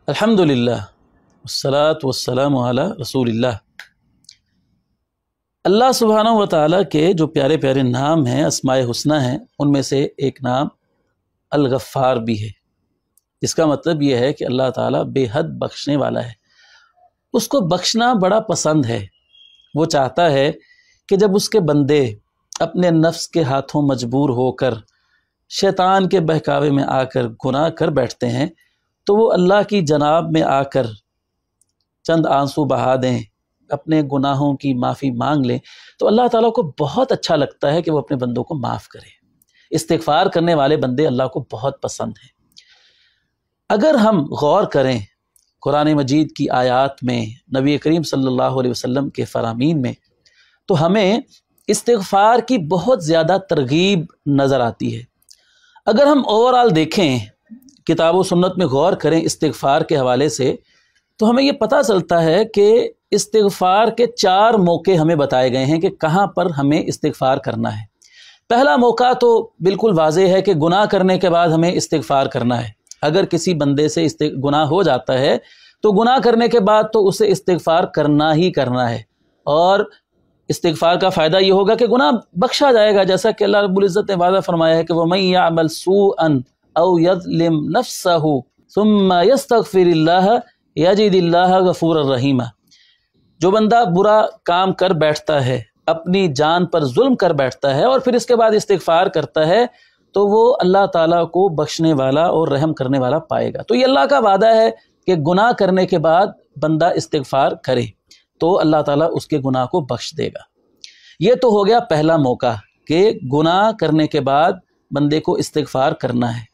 अल्हम्दुलिल्लाह वस्सलातु वस्सलामु अला रसूलिल्लाह। अल्लाह सुब्हानहु व तआला के जो प्यारे प्यारे नाम हैं, अस्माए हुस्ना हैं, उनमें से एक नाम अल-गफ़्फ़ार भी है। इसका मतलब ये है कि अल्लाह ताला बेहद बख्शने वाला है। उसको बख्शना बड़ा पसंद है। वो चाहता है कि जब उसके बंदे अपने नफ्स के हाथों मजबूर होकर शैतान के बहकावे में आकर गुनाह कर बैठते हैं तो वो अल्लाह की जनाब में आकर चंद आंसू बहा दें, अपने गुनाहों की माफ़ी मांग लें, तो अल्लाह ताला को बहुत अच्छा लगता है कि वो अपने बंदों को माफ़ करे। इस्तिग़फ़ार करने वाले बंदे अल्लाह को बहुत पसंद हैं। अगर हम गौर करें कुरान मजीद की आयात में, नबी करीम सल्लल्लाहु अलैहि वसल्लम के फ़रामीन में, तो हमें इस्तिग़फ़ार की बहुत ज़्यादा तरगीब नज़र आती है। अगर हम ओवरऑल देखें, किताब व सुन्नत में गौर करें इस्तिग़फ़ार के हवाले से, तो हमें ये पता चलता है कि इस्तिग़फ़ार के 4 मौके हमें बताए गए हैं कि कहाँ पर हमें इस्तिग़फ़ार करना है। पहला मौका तो बिल्कुल वाज़ेह है कि गुनाह करने के बाद हमें इस्तिग़फ़ार करना है। अगर किसी बंदे से गुनाह हो जाता है तो गुनाह करने के बाद तो उसे इस्तिग़फ़ार करना ही करना है, और इस्तिग़फ़ार का फ़ायदा ये होगा कि गुनाह बख्शा जाएगा, जैसा कि अल्लाह रब्बुल इज़्ज़त ने वादा फरमाया है कि वमन यअमल सूअन औ यज़लिम नफ्सहु सुम्मा यस्तग़फ़िरिल्लाह यजिदिल्लाह गफ़ूरर रहीमा। जो बंदा बुरा काम कर बैठता है, अपनी जान पर जुल्म कर बैठता है और फिर इसके बाद इस्तिग़फ़ार करता है, तो वो अल्लाह ताला को बख्शने वाला और रहम करने वाला पाएगा। तो ये अल्लाह का वादा है कि गुनाह करने के बाद बंदा इस्तिग़फ़ार करे तो अल्लाह ताला उसके गुनाह को बख्श देगा। ये तो हो गया पहला मौका कि गुनाह करने के बाद बंदे को इस्तिग़फ़ार करना है।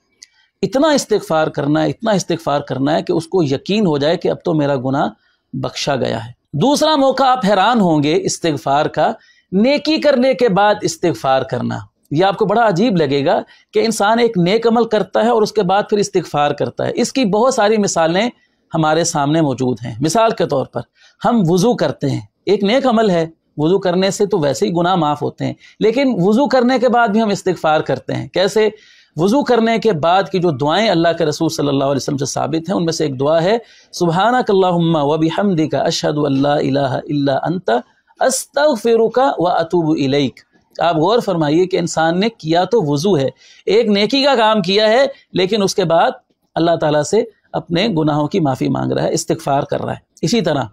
इतना इस्तिग़फ़ार करना है, इतना इस्तिग़फ़ार करना है कि उसको यकीन हो जाए कि अब तो मेरा गुनाह बख्शा गया है। दूसरा मौका, आप हैरान होंगे इस्तिग़फ़ार का, नेकी करने के बाद इस्तिग़फ़ार करना। यह आपको बड़ा अजीब लगेगा कि इंसान एक नेक अमल करता है और उसके बाद फिर इस्तिग़फ़ार करता है। इसकी बहुत सारी मिसालें हमारे सामने मौजूद हैं। मिसाल के तौर पर हम वुज़ू करते हैं, एक नेक अमल है, वुज़ू करने से तो वैसे ही गुनाह माफ़ होते हैं, लेकिन वुज़ू करने के बाद भी हम इस्तिग़फ़ार करते हैं। कैसे? वुज़ू करने के बाद की जो दुआएं अल्लाह के रसूल सल्लल्लाहु अलैहि वसल्लम से साबित हैं, उनमें से एक दुआ है सुब्हानक अल्लाहुम्मा व बिहम्दिका अशहदु अल्ला इलाहा इल्ला अंता अस्तग़फिरुका व अतूबु इलैक। आप गौर फरमाइए कि इंसान ने किया तो वुज़ू है, एक नेकी का काम किया है, लेकिन उसके बाद अल्लाह ताला से अपने गुनाहों की माफ़ी मांग रहा है, इस्तिग़फ़ार कर रहा है। इसी तरह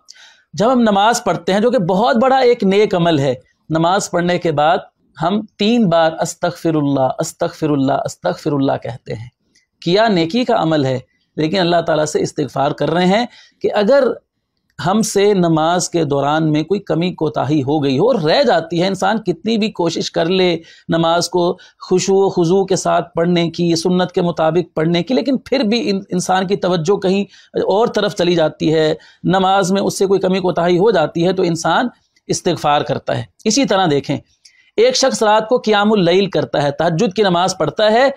जब हम नमाज़ पढ़ते हैं, जो कि बहुत बड़ा एक नेक अमल है, नमाज़ पढ़ने के बाद हम 3 बार अस्तग़फिरुल्लाह अस्तग़फिरुल्लाह अस्तग़फिरुल्लाह कहते हैं। किया नेकी का अमल है, लेकिन अल्लाह ताला से इस्तिग़फ़ार कर रहे हैं कि अगर हमसे नमाज के दौरान में कोई कमी कोताही हो गई हो, और रह जाती है, इंसान कितनी भी कोशिश कर ले नमाज को खुशू व खुजू के साथ पढ़ने की, सुन्नत के मुताबिक पढ़ने की, लेकिन फिर भी इंसान की तवज्जो कहीं और तरफ चली जाती है, नमाज में उससे कोई कमी कोताही हो जाती है, तो इंसान इस्तिग़फ़ार करता है। इसी तरह देखें, एक शख्स रात को क़ियामुल लैल करता है, तहज्जुद की नमाज पढ़ता है,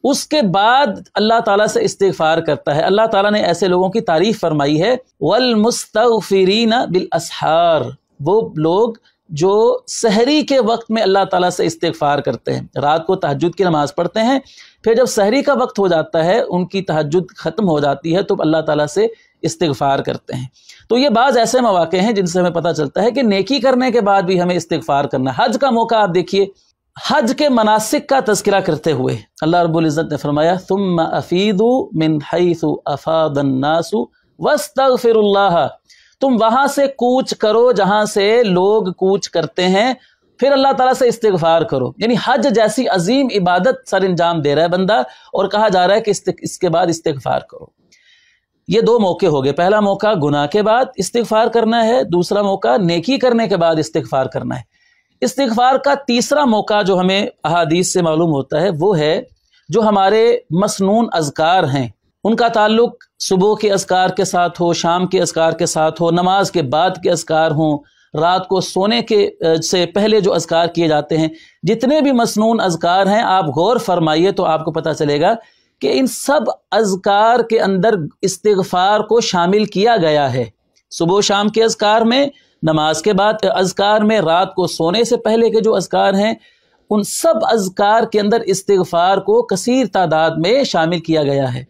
उसके बाद अल्लाह ताला से इस्तिग़फ़ार करता है। अल्लाह ताला ने ऐसे लोगों की तारीफ़ फरमाई है, वल मुस्तग़फ़िरीना बिल असहार, वो लोग जो सहरी के वक्त में अल्लाह ताला से इस्तिग़फ़ार करते हैं। रात को तहज्जुद की नमाज़ पढ़ते हैं, फिर जब सहरी का वक्त हो जाता है, उनकी तहज्जुद ख़त्म हो जाती है, तो अल्लाह ताला से इस्तिग़फ़ार करते हैं। तो ये बाज़ ऐसे मौक़े हैं जिनसे हमें पता चलता है कि नेकी करने के बाद भी हमें इस्तिग़फ़ार करना है। हज का मौका आप देखिए, हज के मनासिक का तज़किरा करते हुए अल्लाह रब्बुल इज़्ज़त ने फरमाया सुम्मा अफ़ीदू मिन हैसु अफ़ादन नासु वस्तग़फिरुल्लाह, तुम वहाँ से कूच करो जहाँ से लोग कूच करते हैं, फिर अल्लाह ताला से इस्तिग़फ़ार करो। यानी हज जैसी अजीम इबादत सर अंजाम दे रहा है बंदा, और कहा जा रहा है कि इसके बाद इस्तिग़फ़ार करो। ये 2 मौके हो गए। पहला मौका गुनाह के बाद इस्तिग़फ़ार करना है, दूसरा मौका नेकी करने के बाद इस्तिग़फ़ार करना है। इस्तिग़फ़ार का तीसरा मौका जो हमें अहादीस से मालूम होता है, वो है जो हमारे मसनून अज़कार हैं, उनका ताल्लुक सुबह के अज़कार के साथ हो, शाम के अज़कार के साथ हो, नमाज के बाद के अज़कार हों, रात को सोने के से पहले जो अज़कार किए जाते हैं, जितने भी मसनून अज़कार हैं, आप गौर फरमाइए तो आपको पता चलेगा कि इन सब अज़कार के अंदर इस्तिग़फ़ार को शामिल किया गया है। सुबह शाम के अज़कार में, नमाज के बाद अज़कार में, रात को सोने से पहले के जो अज़कार हैं, उन सब अज़कार के अंदर इस्तिग़फ़ार को कसीर तादाद में शामिल किया गया है।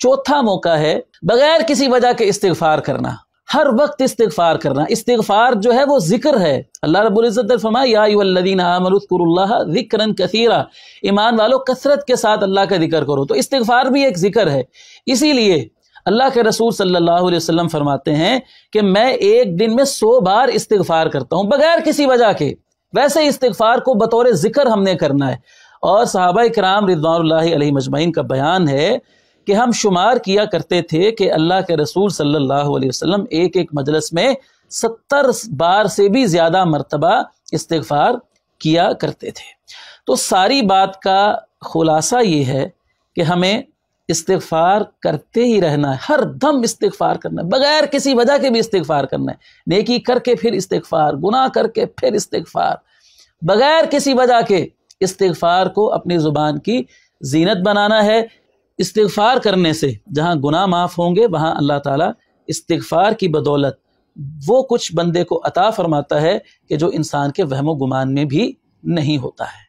चौथा मौका है बगैर किसी वजह के इस्तिगफार करना, हर वक्त इस्तिगफार करना। इस्तिगफार जो है वो जिक्र है। अल्लाह रब्बुल इज़्ज़त ने फरमाया या अय्युहल्लज़ीना आमनू उज़्कुरुल्लाह ज़िक्रन कसीरा, ईमान वालों कसरत के साथ अल्लाह का जिक्र करो। तो इस्तिगफार भी एक जिक्र है। इसीलिए अल्लाह के रसूल सल्लल्लाहु अलैहि वसल्लम फरमाते हैं कि मैं एक दिन में 100 बार इस्तिगफार करता हूँ बगैर किसी वजह के। वैसे इस्तिगफार को बतौर जिक्र हमने करना है। और सहाबा किराम रिज़वानुल्लाहि अलैहिम अजमईन का बयान है कि हम शुमार किया करते थे कि अल्लाह के रसूल सल्लल्लाहु अलैहि वसल्लम एक एक मजलिस में 70 बार से भी ज़्यादा मर्तबा इस्तिगफार किया करते थे। तो सारी बात का खुलासा ये है कि हमें इस्तिगफार करते ही रहना है, हर दम इस्तिगफार करना है, बगैर किसी वजह के भी इस्तिगफार करना है। नेकी करके फिर इस्तिगफार, गुनाह करके फिर इस्तिगफार, बगैर किसी वजह के इस्तिगफार को अपनी ज़ुबान की जीनत बनाना है। इस्तिगफार करने से जहाँ गुनाह माफ़ होंगे वहाँ अल्लाह ताला इस्तिगफार की बदौलत वो कुछ बंदे को अता फरमाता है कि जो इंसान के वहमो गुमान में भी नहीं होता है।